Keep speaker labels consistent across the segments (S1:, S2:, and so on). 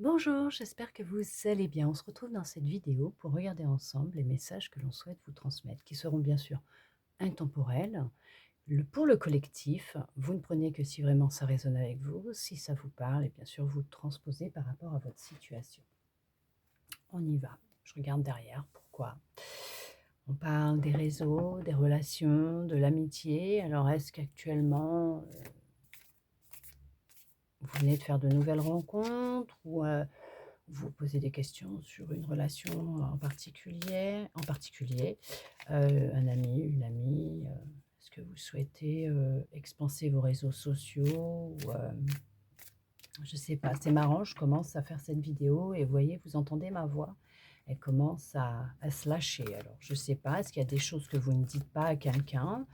S1: Bonjour, j'espère que vous allez bien. On se retrouve dans cette vidéo pour regarder ensemble les messages que l'on souhaite vous transmettre, qui seront bien sûr intemporels. Pour le collectif, vous ne prenez que si vraiment ça résonne avec vous, si ça vous parle, et bien sûr vous le transposez par rapport à votre situation. On y va. Je regarde derrière. Pourquoi? On parle des réseaux, des relations, de l'amitié. Alors est-ce qu'actuellement, vous venez de faire de nouvelles rencontres ou vous posez des questions sur une relation en particulier, un ami, une amie, est-ce que vous souhaitez, expanser vos réseaux sociaux ou, je sais pas. C'est marrant, je commence à faire cette vidéo et vous voyez, vous entendez ma voix, elle commence à se lâcher. Alors je sais pas, est-ce qu'il y a des choses que vous ne dites pas à quelqu'un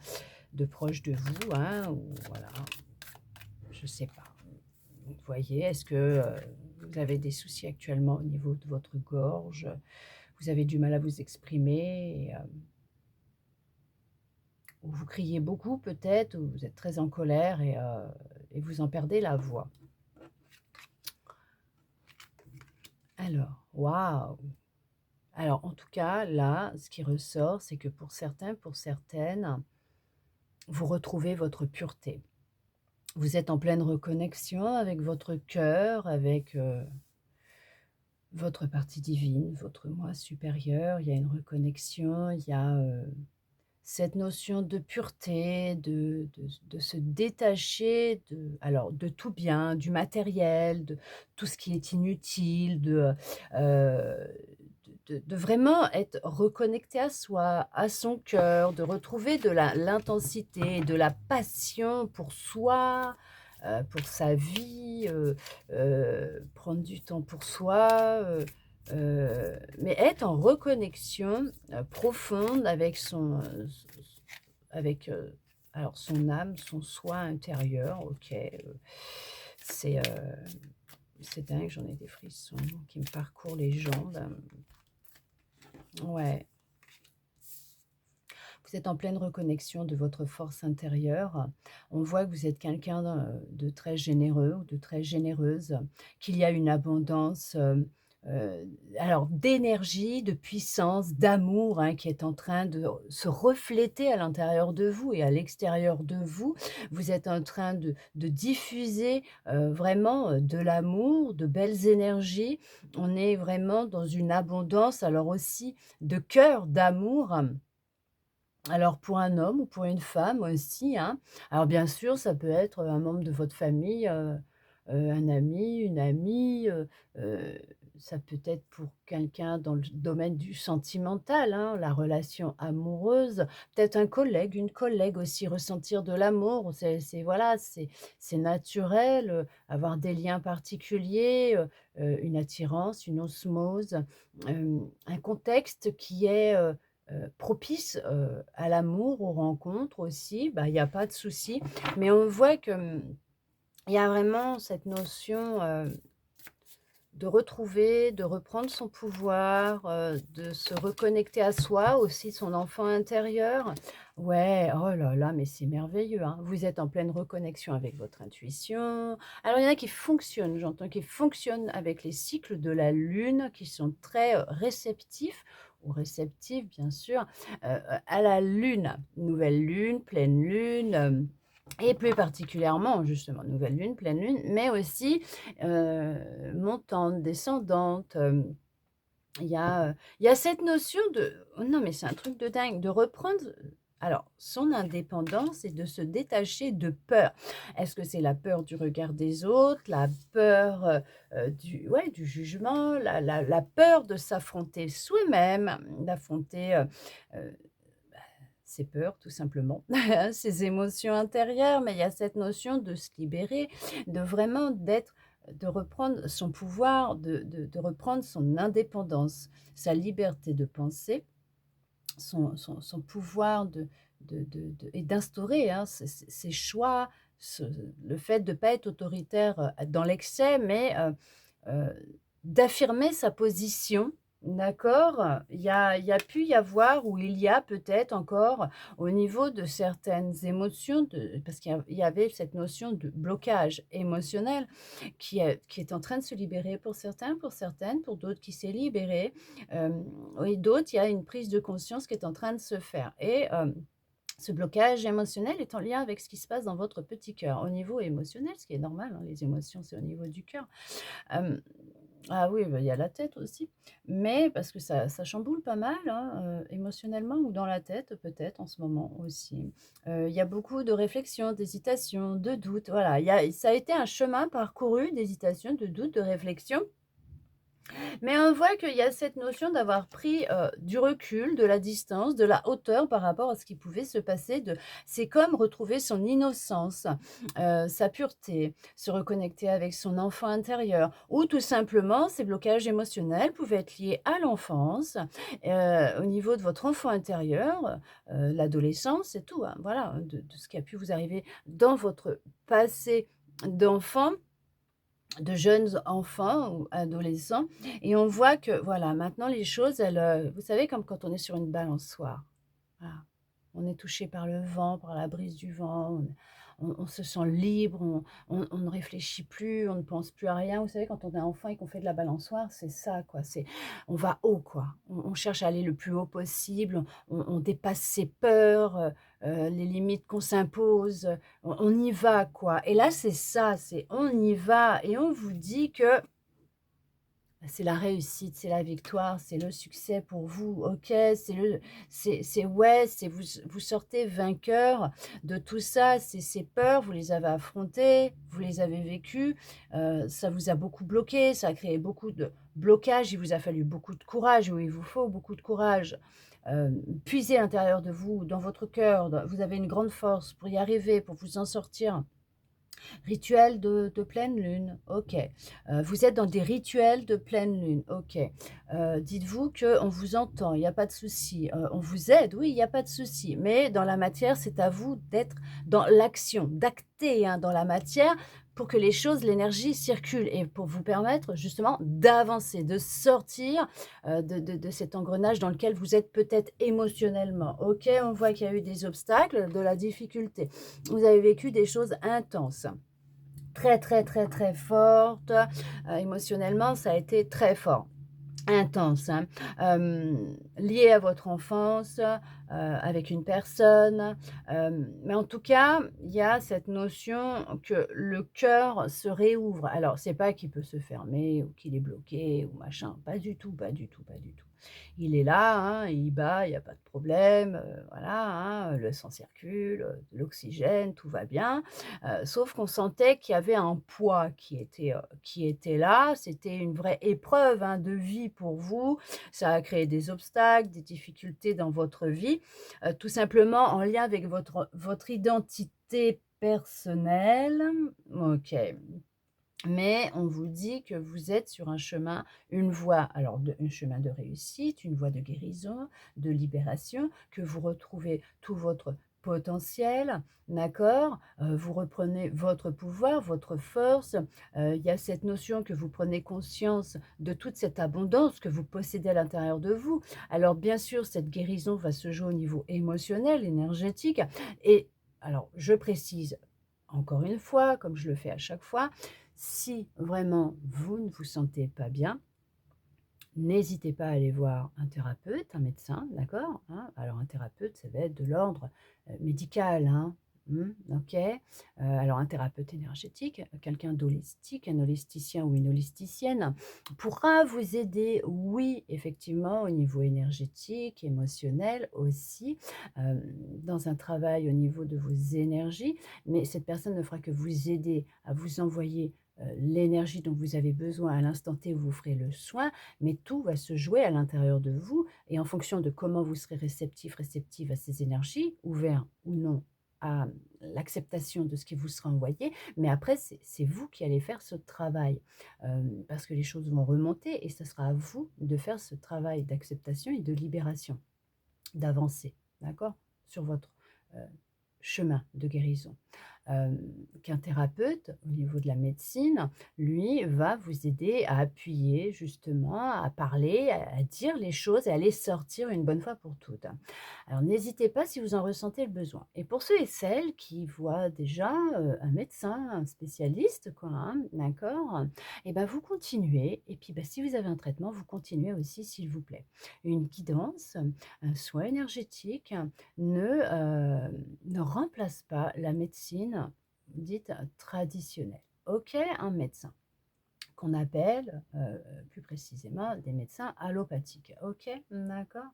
S1: de proche de vous, hein, ou voilà, je sais pas. Vous voyez, est-ce que, vous avez des soucis actuellement au niveau de votre gorge? Vous avez du mal à vous exprimer et ou vous criez beaucoup peut-être, ou vous êtes très en colère et vous en perdez la voix? Alors, waouh! Alors en tout cas, là, ce qui ressort, c'est que pour certains, pour certaines, vous retrouvez votre pureté. Vous êtes en pleine reconnexion avec votre cœur, avec, votre partie divine, votre moi supérieur. Il y a une reconnexion, il y a, cette notion de pureté, de se détacher de tout bien, du matériel, de tout ce qui est inutile, de vraiment être reconnecté à soi, à son cœur, de retrouver de la l'intensité, de la passion pour soi, pour sa vie, prendre du temps pour soi, mais être en reconnexion, profonde avec avec, alors son âme, son soi intérieur, OK, c'est, c'est dingue, j'en ai des frissons qui me parcourent les jambes. Ouais, vous êtes en pleine reconnexion de votre force intérieure. On voit que vous êtes quelqu'un de très généreux ou de très généreuse, qu'il y a une abondance, alors d'énergie, de puissance, d'amour, hein, qui est en train de se refléter à l'intérieur de vous et à l'extérieur de vous. Vous êtes en train de diffuser, vraiment, de l'amour, de belles énergies. On est vraiment dans une abondance, alors aussi de cœur, d'amour. Alors pour un homme ou pour une femme aussi, hein. Alors bien sûr, ça peut être un membre de votre famille, un ami, une amie, ça peut être pour quelqu'un dans le domaine du sentimental, hein, la relation amoureuse, peut-être un collègue, une collègue aussi, ressentir de l'amour, c'est voilà, c'est naturel, avoir des liens particuliers, une attirance, une osmose, un contexte qui est, propice, à l'amour, aux rencontres aussi, bah, il y a pas de souci. Mais on voit que, il y a vraiment cette notion, de retrouver, de reprendre son pouvoir, de se reconnecter à soi, aussi son enfant intérieur. Ouais, oh là là, mais c'est merveilleux, hein. Vous êtes en pleine reconnexion avec votre intuition. Alors il y en a qui fonctionnent, j'entends, qui fonctionnent avec les cycles de la lune, qui sont très, réceptifs ou réceptifs bien sûr, à la lune. Nouvelle lune, pleine lune, et plus particulièrement justement nouvelle lune, pleine lune, mais aussi montante, descendante, il y a cette notion de oh non, mais c'est un truc de dingue, de reprendre, alors son indépendance et de se détacher de peur. Est-ce que c'est la peur du regard des autres, la peur, du jugement, la peur de s'affronter soi-même, d'affronter, ses peurs tout simplement, ses émotions intérieures, mais il y a cette notion de se libérer, de vraiment de reprendre son pouvoir, de reprendre son indépendance, sa liberté de penser, son pouvoir et d'instaurer, hein, ses choix, le fait de ne pas être autoritaire, dans l'excès, mais d'affirmer sa position D'accord? Il y a pu y avoir ou il y a peut-être encore au niveau de certaines émotions parce qu'il y avait cette notion de blocage émotionnel qui est en train de se libérer pour certains, pour certaines, pour d'autres qui s'est libéré, et d'autres, il y a une prise de conscience qui est en train de se faire ce blocage émotionnel est en lien avec ce qui se passe dans votre petit cœur, au niveau émotionnel, ce qui est normal, hein, les émotions, c'est au niveau du cœur. Hem, ah oui, bah, il y a la tête aussi, mais parce que ça chamboule pas mal, hein, émotionnellement ou dans la tête peut-être en ce moment aussi. Il y a beaucoup de réflexions, d'hésitations, de doutes, voilà, ça a été un chemin parcouru d'hésitation, de doute, de réflexion mais on voit qu'il y a cette notion d'avoir pris, du recul, de la distance, de la hauteur par rapport à ce qui pouvait se passer c'est comme retrouver son innocence, sa pureté, se reconnecter avec son enfant intérieur ou tout simplement ces blocages émotionnels pouvaient être liés à l'enfance, au niveau de votre enfant intérieur, l'adolescence et tout, hein, voilà, de ce qui a pu vous arriver dans votre passé d'enfant de jeunes enfants ou adolescents et on voit que voilà, maintenant les choses vous savez comme quand on est sur une balançoire, voilà. On est touché par le vent, par la brise du vent, on se sent libre, on ne réfléchit plus, on ne pense plus à rien. Vous savez quand on est enfant et qu'on fait de la balançoire, c'est ça quoi, on va haut quoi. On cherche à aller le plus haut possible, on dépasse ses peurs, les limites qu'on s'impose, on y va quoi et là c'est ça, c'est on y va et on vous dit que c'est la réussite, c'est la victoire, c'est le succès pour vous. OK, c'est ouais, c'est vous sortez vainqueur de tout ça. Ces peurs, vous les avez affrontées, vous les avez vécues, ça vous a beaucoup bloqué, ça a créé beaucoup de blocages. Il vous a fallu beaucoup de courage, oui, il vous faut beaucoup de courage. Puisez à l'intérieur de vous, dans votre cœur, vous avez une grande force pour y arriver, pour vous en sortir. Rituel de pleine lune, OK. Vous êtes dans des rituels de pleine lune, OK. Dites-vous qu'on vous entend, il y a pas de souci. On vous aide, oui, il y a pas de souci. Mais dans la matière, c'est à vous d'être dans l'action, d'acter, hein, dans la matière pour que les choses, l'énergie circule et pour vous permettre justement d'avancer, de sortir, de cet engrenage dans lequel vous êtes peut-être émotionnellement. OK, on voit qu'il y a eu des obstacles, de la difficulté. Vous avez vécu des choses intenses. Très, très, très, très forte, émotionnellement, ça a été très fort, intense, hein. Lié à votre enfance, avec une personne, mais en tout cas, il y a cette notion que le cœur se réouvre. Alors, c'est pas qu'il peut se fermer ou qu'il est bloqué ou machin, pas du tout, pas du tout, pas du tout. Il est là, hein, il bat, il y a pas de problème, voilà, hein, le sang circule, de l'oxygène, tout va bien. Sauf qu'on sentait qu'il y avait un poids qui était là. C'était une vraie épreuve, hein, de vie pour vous. Ça a créé des obstacles, des difficultés dans votre vie, tout simplement en lien avec votre identité personnelle. OK. Mais on vous dit que vous êtes sur un chemin, une voie, alors un chemin de réussite, une voie de guérison, de libération, que vous retrouvez tout votre potentiel, d'accord? Vous reprenez votre pouvoir, votre force. Il y a cette notion que vous prenez conscience de toute cette abondance que vous possédez à l'intérieur de vous. Alors bien sûr, cette guérison va se jouer au niveau émotionnel, énergétique et alors je précise encore une fois, comme je le fais à chaque fois, si vraiment vous ne vous sentez pas bien, n'hésitez pas à aller voir un thérapeute, un médecin, d'accord? Hein? Alors un thérapeute, ça va être de l'ordre, médical, hein? Mmh, OK? Alors un thérapeute énergétique, quelqu'un d'holistique, un holisticien ou une holisticienne pourra vous aider, oui, effectivement, au niveau énergétique, émotionnel aussi, dans un travail au niveau de vos énergies, mais cette personne ne fera que vous aider à vous envoyer, l'énergie dont vous avez besoin à l'instant T où vous ferez le soin, mais tout va se jouer à l'intérieur de vous et en fonction de comment vous serez réceptif, réceptive à ces énergies, ouvert ou non à l'acceptation de ce qui vous sera envoyé. Mais après, c'est vous qui allez faire ce travail, parce que les choses vont remonter et ce sera à vous de faire ce travail d'acceptation et de libération, d'avancer, d'accord? Sur votre, heu, chemin de guérison. qu'un thérapeute, au niveau de la médecine, lui, va vous aider à appuyer justement, à parler, à dire les choses et à les sortir une bonne fois pour toutes. Alors n'hésitez pas si vous en ressentez le besoin. Et pour ceux et celles qui voient déjà, un médecin, un spécialiste quoi, hein, d'accord? Et ben vous continuez et puis, bah, si vous avez un traitement, vous continuez aussi s'il vous plaît. Une guidance, un soin énergétique ne remplace pas la médecine dite traditionnelle. OK? Un médecin qu'on appelle, plus précisément des médecins allopathiques. OK? D'accord?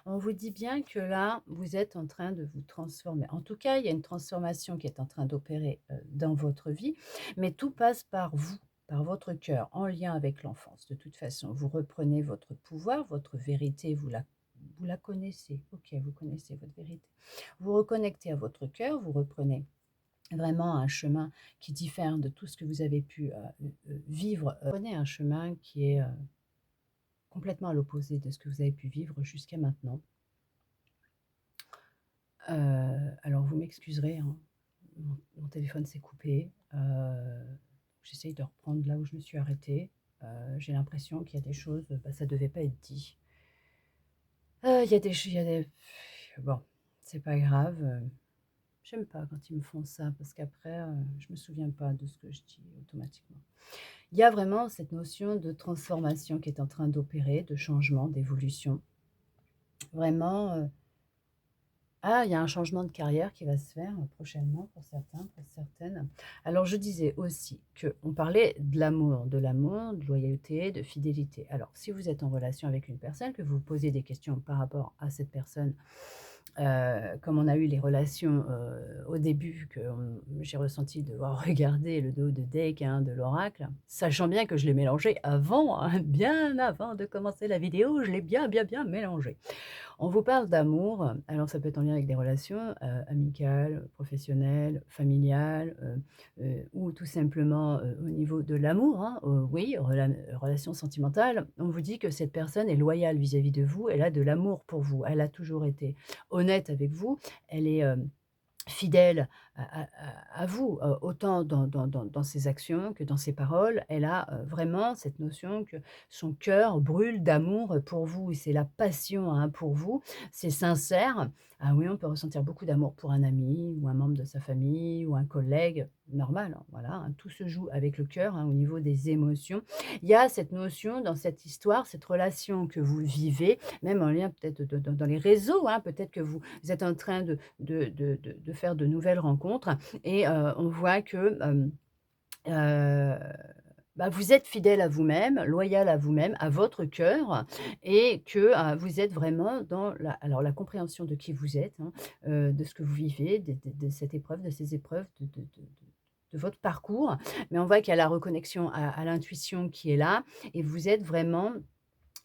S1: On vous dit bien que là, vous êtes en train de vous transformer. En tout cas, il y a une transformation qui est en train d'opérer, dans votre vie, mais tout passe par vous, par votre cœur, en lien avec l'enfance. De toute façon, vous reprenez votre pouvoir, votre vérité, vous la connaissez. OK, vous connaissez votre vérité. Vous reconnectez à votre cœur, vous reprenez vraiment un chemin qui diffère de tout ce que vous avez pu, vivre, prenez un chemin qui est, complètement à l'opposé de ce que vous avez pu vivre jusqu'à maintenant. Alors vous m'excuserez, hein, mon téléphone s'est coupé, j'essaye de reprendre là où je me suis arrêtée. J'ai l'impression qu'il y a des choses, bah, ça devait pas être dit. Il y a des bon, c'est pas grave, j'aime pas quand ils me font ça parce qu'après, je me souviens pas de ce que je dis automatiquement. Il y a vraiment cette notion de transformation qui est en train d'opérer, de changement, d'évolution. Vraiment, il y a un changement de carrière qui va se faire, prochainement pour certains, pour certaines. Alors je disais aussi qu'on parlait de l'amour, de loyauté, de fidélité. Alors si vous êtes en relation avec une personne, que vous vous posez des questions par rapport à cette personne, comme on a eu les relations, au début que j'ai ressenti devoir regarder le dos de deck, hein, de l'oracle, sachant bien que je l'ai mélangé avant, hein, bien avant de commencer la vidéo, je l'ai bien, bien, bien mélangé. On vous parle d'amour, alors ça peut être en lien avec des relations, amicales, professionnelles, familiales, ou tout simplement, au niveau de l'amour, hein, oui, relation sentimentale. On vous dit que cette personne est loyale vis-à-vis de vous, elle a de l'amour pour vous, elle a toujours été honnête avec vous, elle est, fidèle à vous, autant dans ses actions que dans ses paroles. Elle a, vraiment cette notion que son cœur brûle d'amour, pour vous et c'est la passion, hein, pour vous. C'est sincère. Ah oui, on peut ressentir beaucoup d'amour pour un ami ou un membre de sa famille ou un collègue, normal, hein, voilà, hein. Tout se joue avec le cœur, hein, au niveau des émotions. Il y a cette notion dans cette histoire, cette relation que vous vivez, même en lien peut-être dans les réseaux, hein, peut-être que vous êtes en train de faire de nouvelles rencontres et on voit que, heu, bah, vous êtes fidèle à vous-même, loyal à vous-même, à votre cœur et que, vous êtes vraiment dans la compréhension de qui vous êtes, hein, de ce que vous vivez, de cette épreuve, de ces épreuves, de votre parcours. Mais on voit qu'il y a la reconnexion à l'intuition qui est là et vous êtes vraiment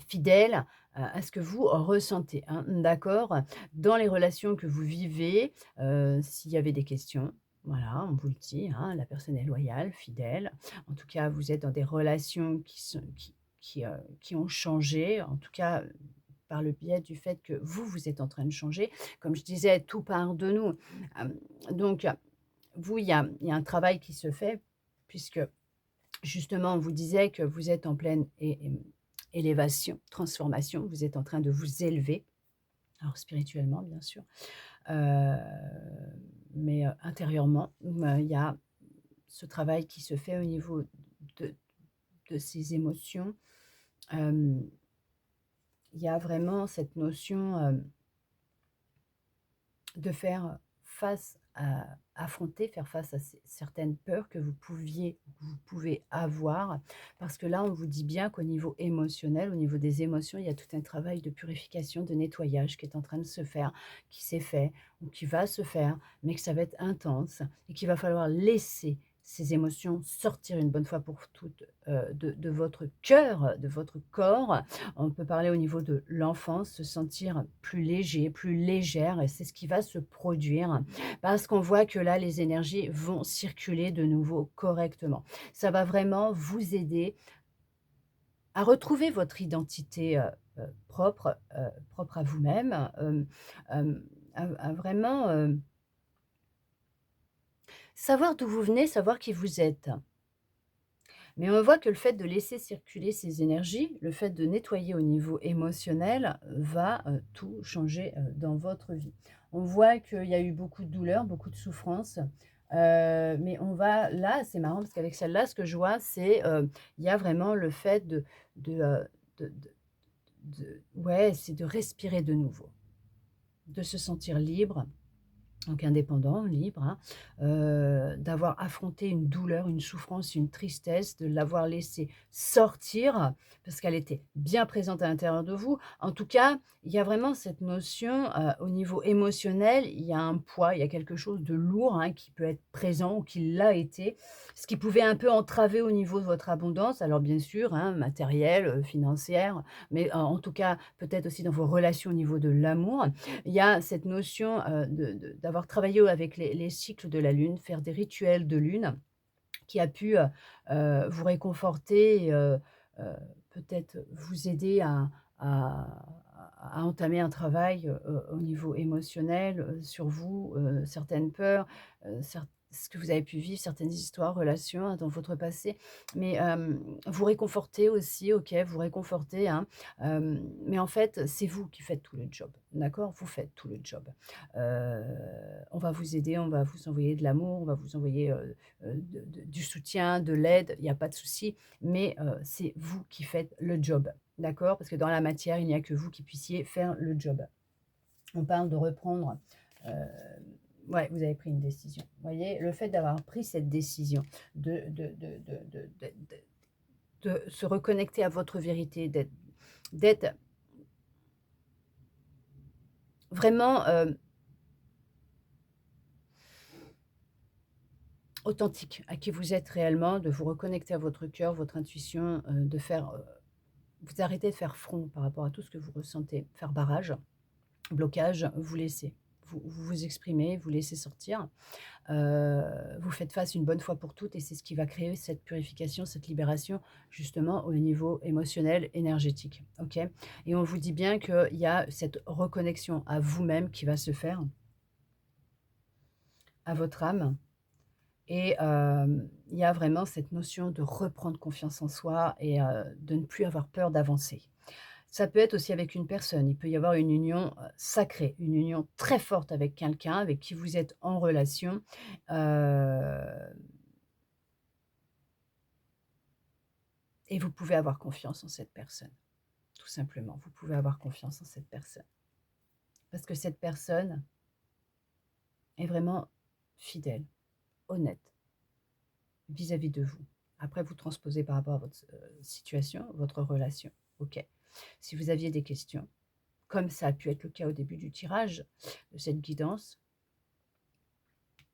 S1: fidèle, à ce que vous ressentez, hein, d'accord? Dans les relations que vous vivez, s'il y avait des questions, voilà, on vous le dit, hein, la personne est loyale, fidèle. En tout cas, vous êtes dans des relations qui ont changé, en tout cas, par le biais du fait que vous, vous êtes en train de changer. Comme je disais, tout part de nous. Hem, donc, vous, il y a un travail qui se fait puisque justement, on vous disait que vous êtes en pleine élévation, transformation, vous êtes en train de vous élever, alors spirituellement bien sûr, heu, mais intérieurement, il y a ce travail qui se fait au niveau de de ces émotions. Hem, il y a vraiment cette notion, de faire face à affronter, faire face à certaines peurs que vous pouvez avoir. Parce que là, on vous dit bien qu'au niveau émotionnel, au niveau des émotions, il y a tout un travail de purification, de nettoyage qui est en train de se faire, qui s'est fait ou qui va se faire, mais que ça va être intense et qu'il va falloir laisser ces émotions sortir une bonne fois pour toutes, de votre cœur, de votre corps. On peut parler au niveau de l'enfance, se sentir plus léger, plus légère et c'est ce qui va se produire parce qu'on voit que là, les énergies vont circuler de nouveau correctement. Ça va vraiment vous aider à retrouver votre identité, propre, propre à vous-même, à vraiment, savoir d'où vous venez, savoir qui vous êtes. Mais on voit que le fait de laisser circuler ces énergies, le fait de nettoyer au niveau émotionnel, va, tout changer, dans votre vie. On voit qu'il y a eu beaucoup de douleurs, beaucoup de souffrances, mais on va là, c'est marrant parce qu'avec celle-là, ce que je vois, c'est, il y a vraiment le fait de, heu, ouais, c'est de respirer de nouveau, de se sentir libre. Donc indépendant, libre, hein, d'avoir affronté une douleur, une souffrance, une tristesse, de l'avoir laissée sortir parce qu'elle était bien présente à l'intérieur de vous. En tout cas, il y a vraiment cette notion, au niveau émotionnel, il y a un poids, il y a quelque chose de lourd, hein, qui peut être présent ou qui l'a été, ce qui pouvait un peu entraver au niveau de votre abondance. Alors bien sûr, hein, matérielle, financière, mais en tout cas, peut-être aussi dans vos relations au niveau de l'amour. Il y a cette notion, d'avoir travaillé avec les cycles de la lune, faire des rituels de lune qui a pu, vous réconforter et peut-être vous aider à entamer un travail, au niveau émotionnel, sur vous, certaines peurs, ce que vous avez pu vivre, certaines histoires, relations, hein, dans votre passé. Mais, vous réconforter aussi, OK, vous réconforter, hein, mais en fait, c'est vous qui faites tout le job, d'accord? Vous faites tout le job. Heu, on va vous aider, on va vous envoyer de l'amour, on va vous envoyer, du soutien, de l'aide, il y a pas de souci, mais c'est vous qui faites le job, d'accord? Parce que dans la matière, il n'y a que vous qui puissiez faire le job. On parle de reprendre, heu, ouais, vous avez pris une décision. Vous voyez? Le fait d'avoir pris cette décision de se reconnecter à votre vérité, d'être vraiment, authentique à qui vous êtes réellement, de vous reconnecter à votre cœur, votre intuition, de faire, vous arrêtez de faire front par rapport à tout ce que vous ressentez, faire barrage, blocage, vous laissez. Vous vous exprimez, vous laissez sortir, vous faites face une bonne fois pour toutes et c'est ce qui va créer cette purification, cette libération justement au niveau émotionnel, énergétique, OK? Et on vous dit bien qu'il y a cette reconnexion à vous-même qui va se faire, à votre âme et il y a vraiment cette notion de reprendre confiance en soi et de ne plus avoir peur d'avancer. Ça peut être aussi avec une personne. Il peut y avoir une union, sacrée, une union très forte avec quelqu'un avec qui vous êtes en relation, heu et vous pouvez avoir confiance en cette personne, tout simplement. Vous pouvez avoir confiance en cette personne. Parce que cette personne est vraiment fidèle, honnête vis-à-vis de vous. Après, vous transposez par rapport à votre, situation, votre relation. OK. Si vous aviez des questions, comme ça a pu être le cas au début du tirage de cette guidance,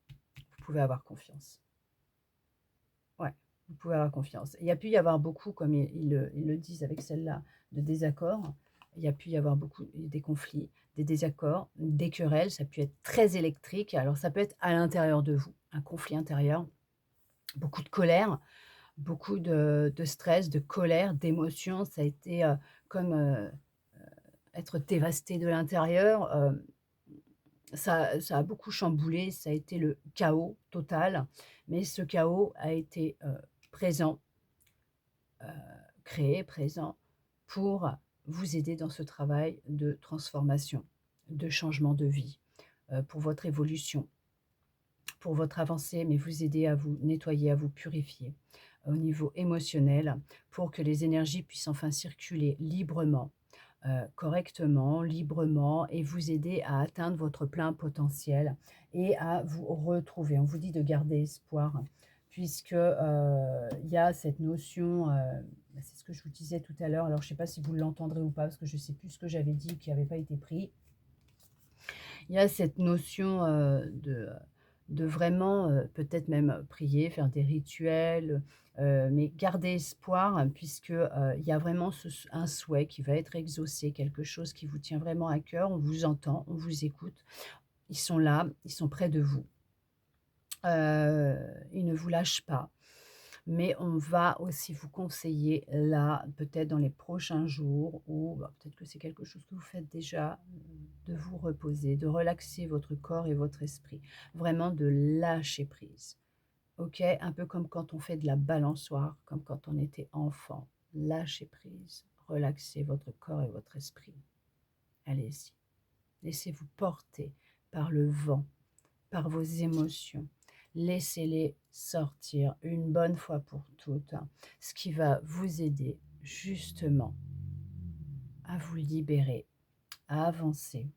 S1: vous pouvez avoir confiance. Ouais, vous pouvez avoir confiance. Il y a pu y avoir beaucoup, comme ils le disent avec celle-là, de désaccords. Il y a pu y avoir beaucoup des conflits, des désaccords, des querelles. Ça a pu être très électrique. Alors ça peut être à l'intérieur de vous, un conflit intérieur, beaucoup de colère, beaucoup de stress, de colère, d'émotions. Ça a été, comme, être dévasté de l'intérieur. Ça a beaucoup chamboulé, ça a été le chaos total, mais ce chaos a été, présent, créé, présent pour vous aider dans ce travail de transformation, de changement de vie, pour votre évolution, pour votre avancée, mais vous aider à vous nettoyer, à vous purifier au niveau émotionnel pour que les énergies puissent enfin circuler librement, correctement, librement et vous aider à atteindre votre plein potentiel et à vous retrouver. On vous dit de garder espoir puisque, il y a cette notion, c'est ce que je vous disais tout à l'heure, alors je ne sais pas si vous l'entendrez ou pas parce que je ne sais plus ce que j'avais dit qui n'avait pas été pris. Il y a cette notion, de vraiment, peut-être même prier, faire des rituels, mais garder espoir hein, puisque, il y a vraiment un souhait qui va être exaucé, quelque chose qui vous tient vraiment à cœur. On vous entend, on vous écoute. Ils sont là, ils sont près de vous. Ils ne vous lâchent pas. Mais on va aussi vous conseiller là, peut-être dans les prochains jours ou bah, peut-être que c'est quelque chose que vous faites déjà, de vous reposer, de relaxer votre corps et votre esprit. Vraiment de lâcher prise. OK? Un peu comme quand on fait de la balançoire, comme quand on était enfant. Lâchez prise, relaxez votre corps et votre esprit. Allez-y. Laissez-vous porter par le vent, par vos émotions. Laissez-les sortir une bonne fois pour toutes, hein, ce qui va vous aider justement à vous libérer, à avancer.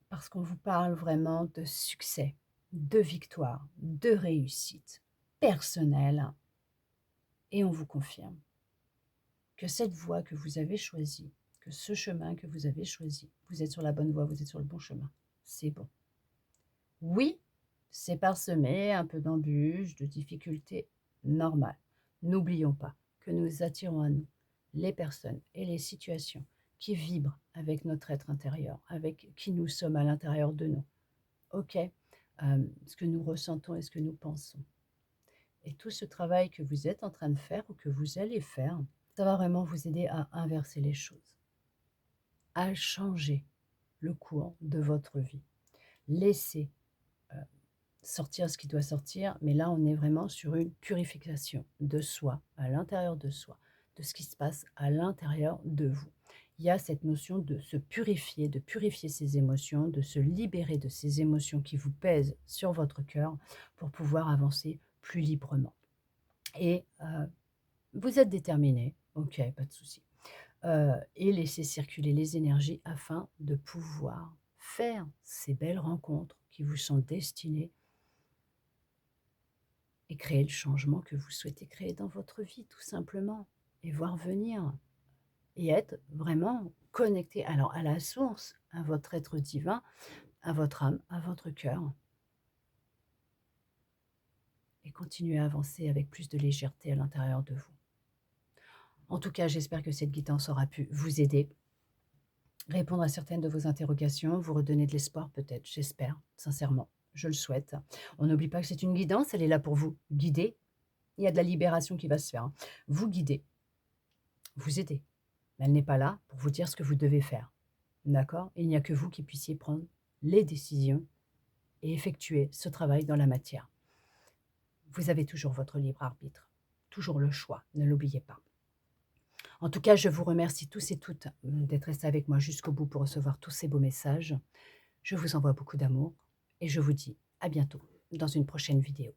S1: Parce qu'on vous parle vraiment de succès, de victoire, de réussite personnelle et on vous confirme que cette voie que vous avez choisie, que ce chemin que vous avez choisi, vous êtes sur la bonne voie, vous êtes sur le bon chemin. C'est bon. Oui, c'est parsemé un peu d'embûches, de difficultés normales. N'oublions pas que nous attirons à nous les personnes et les situations qui vibrent avec notre être intérieur, avec qui nous sommes à l'intérieur de nous. OK? Ce que nous ressentons et ce que nous pensons. Et tout ce travail que vous êtes en train de faire ou que vous allez faire, ça va vraiment vous aider à inverser les choses, à changer le cours de votre vie. Laissez sortir ce qui doit sortir, mais là, on est vraiment sur une purification de soi, à l'intérieur de soi, de ce qui se passe à l'intérieur de vous. Il y a cette notion de se purifier, de purifier ses émotions, de se libérer de ces émotions qui vous pèsent sur votre cœur pour pouvoir avancer plus librement. Et vous êtes déterminé, ok, pas de souci, et laissez circuler les énergies afin de pouvoir faire ces belles rencontres qui vous sont destinées et créer le changement que vous souhaitez créer dans votre vie, tout simplement. Et voir venir et être vraiment connecté alors à la source, à votre être divin, à votre âme, à votre cœur. Et continuer à avancer avec plus de légèreté à l'intérieur de vous. En tout cas, j'espère que cette guidance aura pu vous aider, répondre à certaines de vos interrogations, vous redonner de l'espoir peut-être, j'espère, sincèrement, je le souhaite. On n'oublie pas que c'est une guidance, elle est là pour vous guider. Il y a de la libération qui va se faire, hein. Vous guider, vous aider. Mais elle n'est pas là pour vous dire ce que vous devez faire. D'accord? Il n'y a que vous qui puissiez prendre les décisions et effectuer ce travail dans la matière. Vous avez toujours votre libre arbitre, toujours le choix, ne l'oubliez pas. En tout cas, je vous remercie tous et toutes d'être restés avec moi jusqu'au bout pour recevoir tous ces beaux messages. Je vous envoie beaucoup d'amour et je vous dis à bientôt dans une prochaine vidéo.